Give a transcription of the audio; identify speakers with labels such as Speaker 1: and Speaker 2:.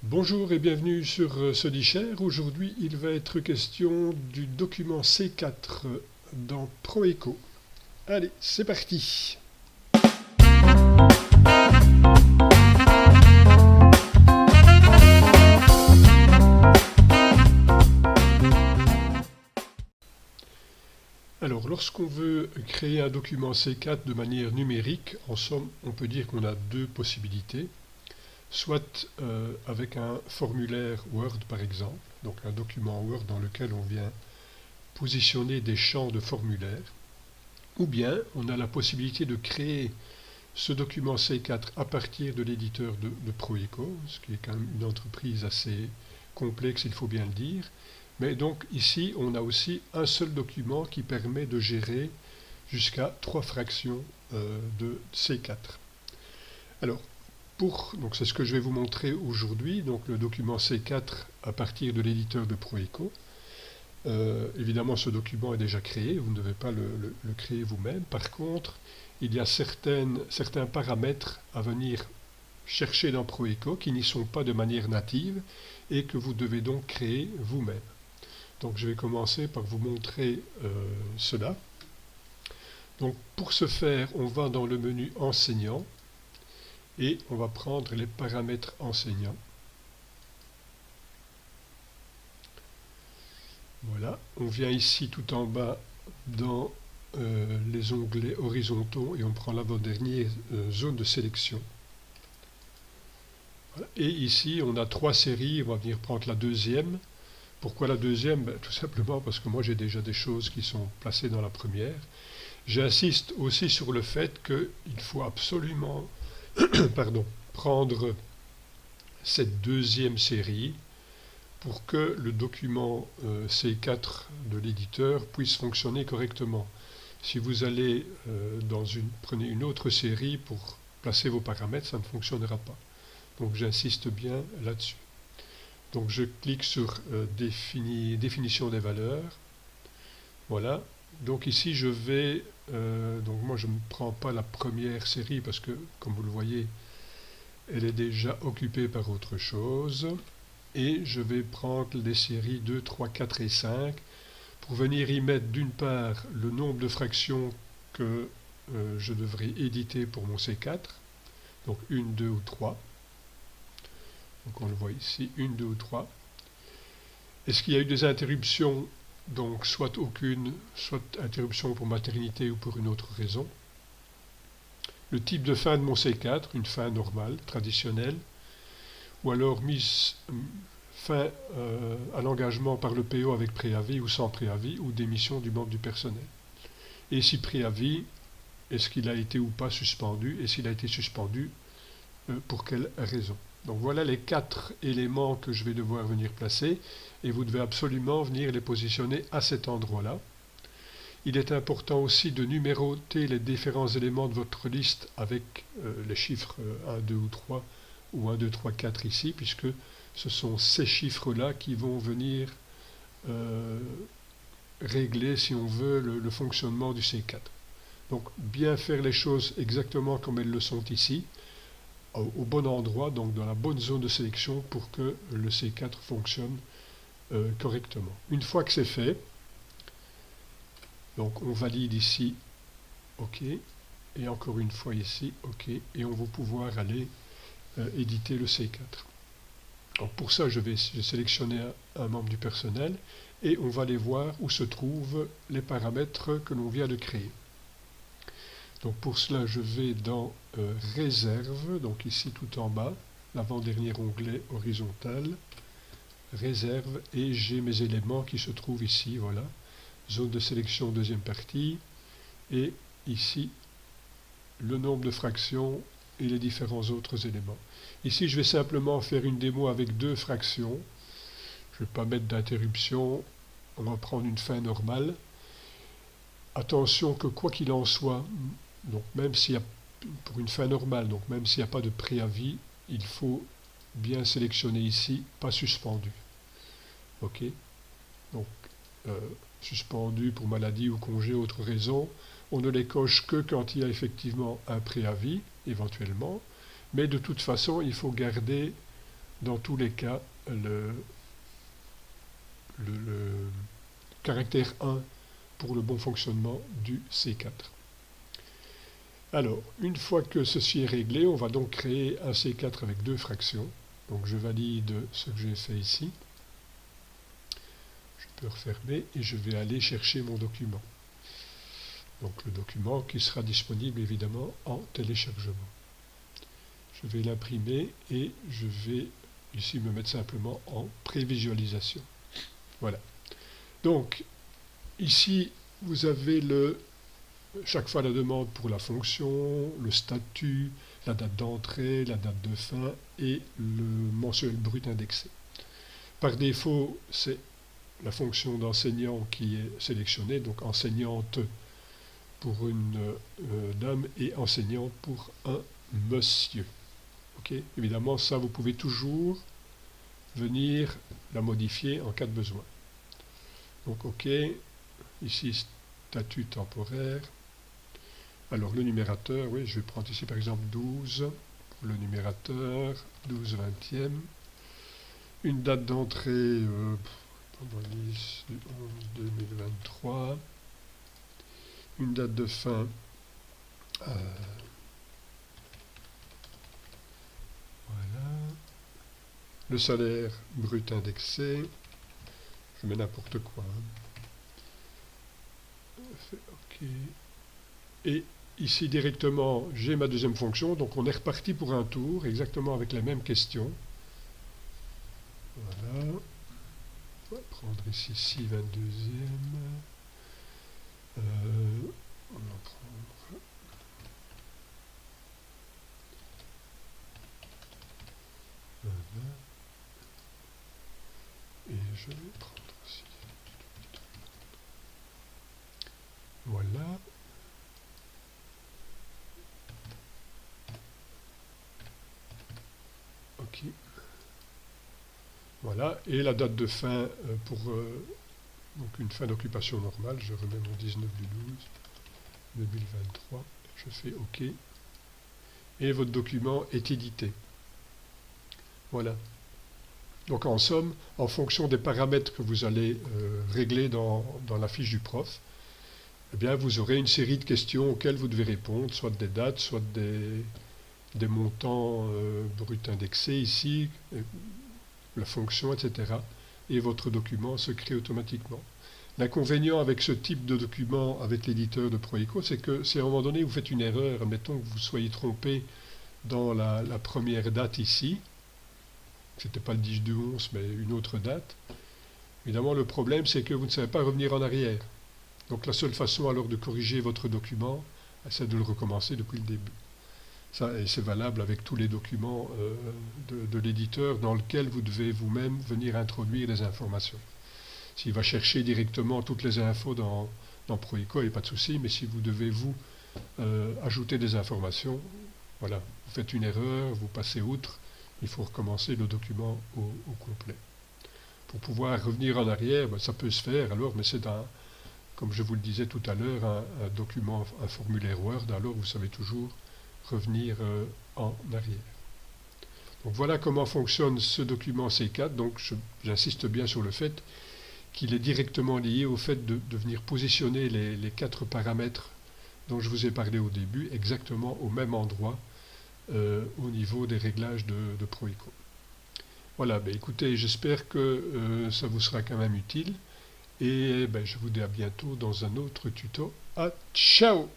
Speaker 1: Bonjour et bienvenue sur StudyShare. Aujourd'hui, il va être question du document C4 dans Proeco. Allez, c'est parti! Alors, lorsqu'on veut créer un document C4 de manière numérique, en somme, on peut dire qu'on a deux possibilités. Soit avec un formulaire Word par exemple, donc un document Word dans lequel on vient positionner des champs de formulaire, ou bien on a la possibilité de créer ce document C4 à partir de l'éditeur de Proeco, ce qui est quand même une entreprise assez complexe, il faut bien le dire. Mais donc ici, on a aussi un seul document qui permet de gérer jusqu'à 3 fractions de C4. Alors, donc c'est ce que je vais vous montrer aujourd'hui, donc le document C4 à partir de l'éditeur de Proeco. Évidemment, ce document est déjà créé, vous ne devez pas le créer vous-même. Par contre, il y a certains paramètres à venir chercher dans Proeco qui n'y sont pas de manière native et que vous devez donc créer vous-même. Donc je vais commencer par vous montrer cela. Donc pour ce faire, on va dans le menu Enseignant et on va prendre les paramètres enseignants. Voilà, on vient ici tout en bas dans les onglets horizontaux et on prend l'avant-dernière zone de sélection. Voilà. Et ici, on a 3 séries, on va venir prendre la deuxième. Pourquoi la deuxième? Tout simplement parce que moi j'ai déjà des choses qui sont placées dans la première. J'insiste aussi sur le fait qu'il faut absolument prendre cette deuxième série pour que le document C4 de l'éditeur puisse fonctionner correctement. Si vous allez prenez une autre série pour placer vos paramètres, ça ne fonctionnera pas. Donc j'insiste bien là-dessus. Donc je clique sur définition des valeurs. Voilà. Donc ici je vais, donc moi je ne prends pas la première série parce que comme vous le voyez, elle est déjà occupée par autre chose. Et je vais prendre les séries 2, 3, 4 et 5 pour venir y mettre d'une part le nombre de fractions que je devrais éditer pour mon C4. Donc 1, 2 ou 3. Donc on le voit ici, 1, 2 ou 3. Est-ce qu'il y a eu des interruptions? Donc soit aucune, soit interruption pour maternité ou pour une autre raison. Le type de fin de mon C4, une fin normale, traditionnelle, ou alors fin à l'engagement par le PO avec préavis ou sans préavis, ou démission du membre du personnel. Et si préavis, est-ce qu'il a été ou pas suspendu? Et s'il a été suspendu, pour quelle raison? Donc voilà les 4 éléments que je vais devoir venir placer et vous devez absolument venir les positionner à cet endroit-là. Il est important aussi de numéroter les différents éléments de votre liste avec les chiffres 1, 2 ou 3 ou 1, 2, 3, 4 ici, puisque ce sont ces chiffres-là qui vont venir régler, si on veut, le fonctionnement du C4. Donc bien faire les choses exactement comme elles le sont ici, au bon endroit, donc dans la bonne zone de sélection pour que le C4 fonctionne correctement. Une fois que c'est fait, donc on valide ici OK, et encore une fois ici OK, et on va pouvoir aller éditer le C4. Donc pour ça, je vais sélectionner un membre du personnel et on va aller voir où se trouvent les paramètres que l'on vient de créer. Donc pour cela, je vais dans Réserve, donc ici tout en bas, l'avant-dernier onglet horizontal, Réserve, et j'ai mes éléments qui se trouvent ici, voilà, zone de sélection deuxième partie, et ici le nombre de fractions et les différents autres éléments. Ici, je vais simplement faire une démo avec 2 fractions. Je ne vais pas mettre d'interruption, on va prendre une fin normale. Attention que quoi qu'il en soit, donc même s'il y a pour une fin normale, donc même s'il n'y a pas de préavis, il faut bien sélectionner ici, pas suspendu. OK? Donc, suspendu pour maladie ou congé, autre raison, on ne les coche que quand il y a effectivement un préavis, éventuellement, mais de toute façon, il faut garder dans tous les cas le caractère 1 pour le bon fonctionnement du C4. Alors, une fois que ceci est réglé, on va donc créer un C4 avec deux fractions. Donc je valide ce que j'ai fait ici. Je peux refermer et je vais aller chercher mon document. Donc le document qui sera disponible évidemment en téléchargement. Je vais l'imprimer et je vais ici me mettre simplement en prévisualisation. Voilà. Donc ici vous avez chaque fois la demande pour la fonction, le statut, la date d'entrée, la date de fin et le mensuel brut indexé. Par défaut, c'est la fonction d'enseignant qui est sélectionnée, donc enseignante pour une dame et enseignante pour un monsieur. Okay. Évidemment, ça, vous pouvez toujours venir la modifier en cas de besoin. Donc, OK. Ici, statut temporaire. Alors, le numérateur, oui, je vais prendre ici, par exemple, 12 pour le numérateur, 12 vingtième. Une date d'entrée, pendant le 10 du 11 2023. Une date de fin, voilà. Le salaire brut indexé, je mets n'importe quoi. OK. Et ici directement, j'ai ma deuxième fonction, donc on est reparti pour un tour, exactement avec la même question. Voilà. On va prendre ici 22e. On va prendre voilà. Et je vais prendre aussi. Voilà. OK. Voilà. Et la date de fin pour donc une fin d'occupation normale, je remets mon 19 du 12 2023, je fais OK. Et votre document est édité. Voilà. Donc en somme, en fonction des paramètres que vous allez régler dans la fiche du prof, eh bien vous aurez une série de questions auxquelles vous devez répondre, soit des dates, soit des montants bruts indexés ici, la fonction, etc. Et votre document se crée automatiquement. L'inconvénient avec ce type de document avec l'éditeur de Proeco, c'est que si à un moment donné vous faites une erreur, admettons que vous soyez trompé dans la première date ici, c'était pas le 10 du 11 mais une autre date, évidemment le problème c'est que vous ne savez pas revenir en arrière. Donc la seule façon alors de corriger votre document, c'est de le recommencer depuis le début. Ça, et c'est valable avec tous les documents de l'éditeur dans lequel vous devez vous-même venir introduire des informations. S'il va chercher directement toutes les infos dans Proeco, il n'y a pas de souci, mais si vous devez vous ajouter des informations, voilà, vous faites une erreur, vous passez outre, il faut recommencer le document au complet. Pour pouvoir revenir en arrière, ben, ça peut se faire alors, mais c'est comme je vous le disais tout à l'heure, un document, un formulaire Word, alors vous savez toujours revenir en arrière. Donc voilà comment fonctionne ce document C4, donc j'insiste bien sur le fait qu'il est directement lié au fait de venir positionner les 4 paramètres dont je vous ai parlé au début, exactement au même endroit au niveau des réglages de Proeco. Voilà, ben écoutez, j'espère que ça vous sera quand même utile, et ben, je vous dis à bientôt dans un autre tuto. Ciao!